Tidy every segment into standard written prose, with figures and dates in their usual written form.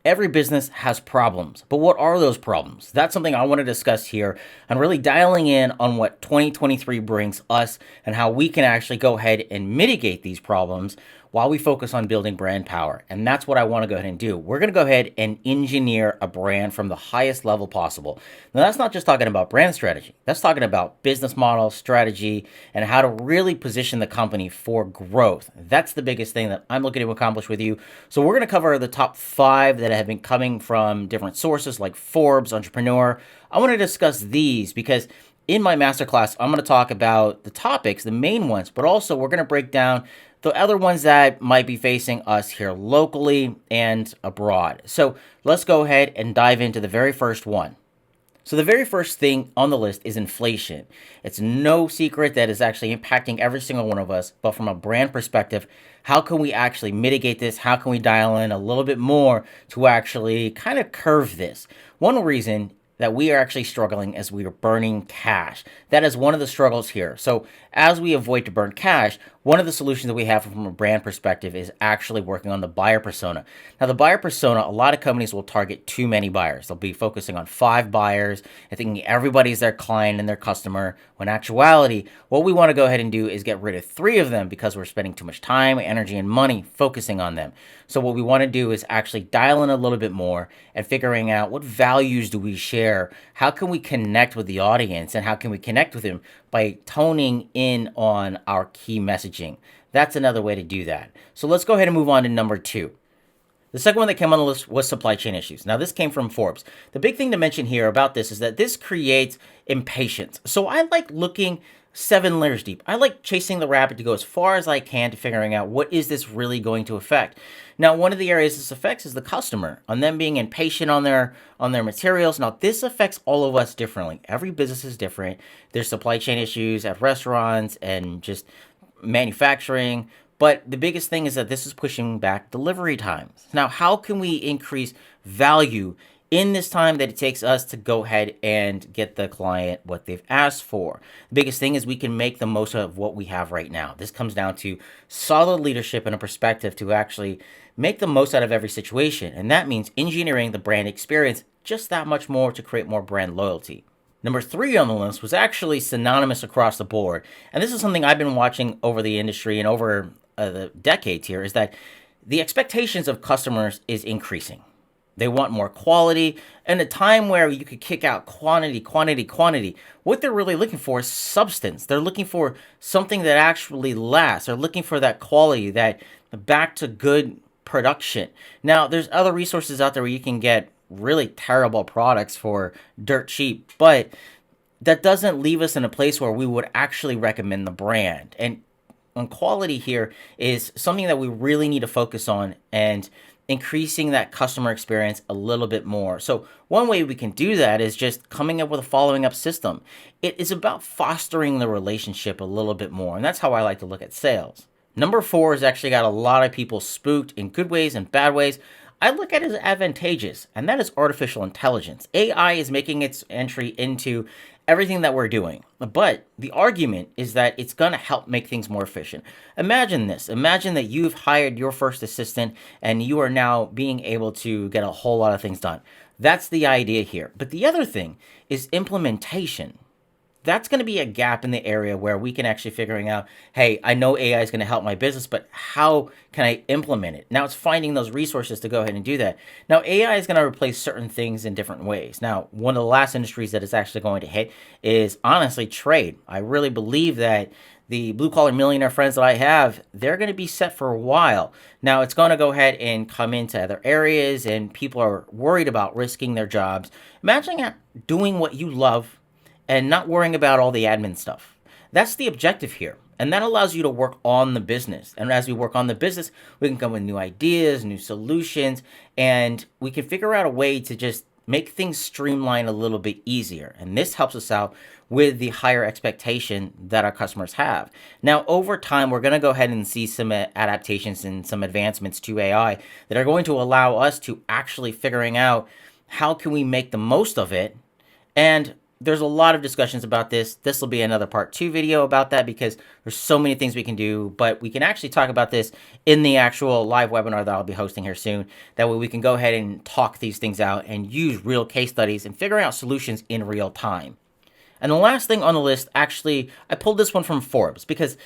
Every business has problems, but what are those problems? That's something I want to discuss here and really dialing in on what 2023 brings us and how we can actually go ahead and mitigate these problems while we focus on building brand power. And that's what I want to go ahead and do. We're going to go ahead and engineer a brand from the highest level possible. Now, that's not just talking about brand strategy. That's talking about business model, strategy, and how to really position the company for growth. That's the biggest thing that I'm looking to accomplish with you. So we're going to cover the top 5 that have been coming from different sources like Forbes, Entrepreneur. I want to discuss these because in my masterclass, I'm going to talk about the topics, the main ones, but also we're going to break down the other ones that might be facing us here locally and abroad. So let's go ahead and dive into the very first one. So the very first thing on the list is inflation. It's no secret that it's actually impacting every single one of us, but from a brand perspective, how can we actually mitigate this? How can we dial in a little bit more to actually kind of curve this? One reason that we are actually struggling as we are burning cash. That is one of the struggles here. So as we avoid to burn cash, one of the solutions that we have from a brand perspective is actually working on the buyer persona. Now, the buyer persona, a lot of companies will target too many buyers. They'll be focusing on 5 buyers and thinking everybody's their client and their customer, when in actuality, what we want to go ahead and do is get rid of 3 of them because we're spending too much time, energy, and money focusing on them. So what we want to do is actually dial in a little bit more and figuring out what values do we share, how can we connect with the audience, and how can we connect with them by toning in on our key messaging. That's another way to do that. So let's go ahead and move on to number 2. The second one that came on the list was supply chain issues. Now, this came from Forbes. The big thing to mention here about this is that this creates impatience. So I like looking 7 layers deep. I like chasing the rabbit to go as far as I can to figuring out what is this really going to affect. Now, one of the areas this affects is the customer, on them being impatient on their materials. Now, this affects all of us differently. Every business is different. There's supply chain issues at restaurants and just manufacturing. But the biggest thing is that this is pushing back delivery times. Now, how can we increase value in this time that it takes us to go ahead and get the client what they've asked for? The biggest thing is we can make the most of what we have right now. This comes down to solid leadership and a perspective to actually make the most out of every situation. And that means engineering the brand experience just that much more to create more brand loyalty. Number 3 on the list was actually synonymous across the board. And this is something I've been watching over the industry and over the decades here, is that the expectations of customers is increasing. They want more quality. And a time where you could kick out quantity, what they're really looking for is substance. They're looking for something that actually lasts. They're looking for that quality, that back to good production. Now, there's other resources out there where you can get really terrible products for dirt cheap, but that doesn't leave us in a place where we would actually recommend the brand. And quality here is something that we really need to focus on and increasing that customer experience a little bit more. So one way we can do that is just coming up with a following up system. It is about fostering the relationship a little bit more, and that's how I like to look at sales. Number 4 has actually got a lot of people spooked in good ways and bad ways. I look at it as advantageous, and that is artificial intelligence. AI is making its entry into everything that we're doing. But the argument is that it's going to help make things more efficient. Imagine this. Imagine that you've hired your first assistant and you are now being able to get a whole lot of things done. That's the idea here. But the other thing is implementation. That's going to be a gap in the area where we can actually figuring out, hey, I know AI is going to help my business, but how can I implement it? Now it's finding those resources to go ahead and do that. Now AI is going to replace certain things in different ways. Now, one of the last industries that is actually going to hit is honestly trade. I really believe that the blue collar millionaire friends that I have, they're going to be set for a while. Now it's going to go ahead and come into other areas and people are worried about risking their jobs. Imagine doing what you love and not worrying about all the admin stuff. That's the objective here. And that allows you to work on the business. And as we work on the business, we can come with new ideas, new solutions, and we can figure out a way to just make things streamline a little bit easier. And this helps us out with the higher expectation that our customers have. Now, over time, we're going to go ahead and see some adaptations and some advancements to AI that are going to allow us to actually figuring out how can we make the most of it and there's a lot of discussions about this. This will be another part 2 video about that because there's so many things we can do, but we can actually talk about this in the actual live webinar that I'll be hosting here soon. That way we can go ahead and talk these things out and use real case studies and figuring out solutions in real time. And the last thing on the list, actually, I pulled this one from Forbes because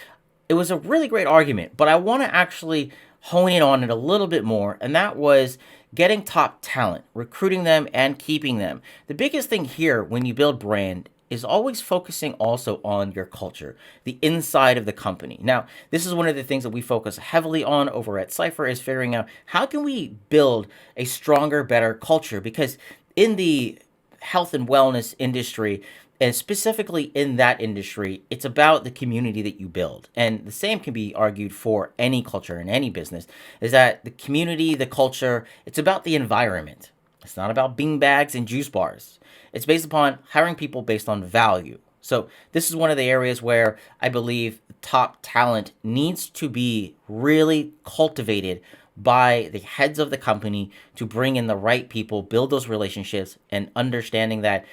it was a really great argument, but I want to actually hone in on it a little bit more, and that was getting top talent, recruiting them, and keeping them. The biggest thing here when you build brand is always focusing also on your culture, the inside of the company. Now, this is one of the things that we focus heavily on over at Cypher is figuring out how can we build a stronger, better culture, because in the health and wellness industry, and specifically in that industry, it's about the community that you build. And the same can be argued for any culture in any business, is that the community, the culture, it's about the environment. It's not about bean bags and juice bars. It's based upon hiring people based on value. So this is one of the areas where I believe top talent needs to be really cultivated by the heads of the company to bring in the right people, build those relationships, and understanding that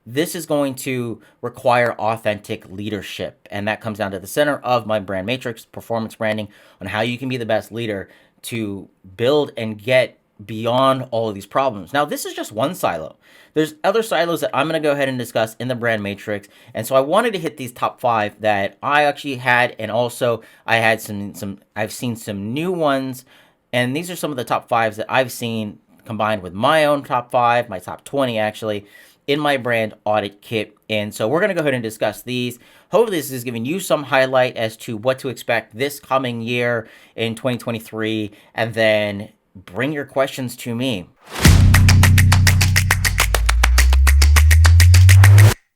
this is going to require authentic leadership. And that comes down to the center of my brand matrix, performance branding, on how you can be the best leader to build and get beyond all of these problems. Now, this is just one silo. There's other silos that I'm going to go ahead and discuss in the brand matrix. And so I wanted to hit these top 5 that I actually had, and also I had I've seen some new ones. And these are some of the top 5s that I've seen combined with my own top 5, my top 20 actually, in my brand audit kit. And so we're going to go ahead and discuss these. Hopefully this is giving you some highlight as to what to expect this coming year in 2023, and then bring your questions to me.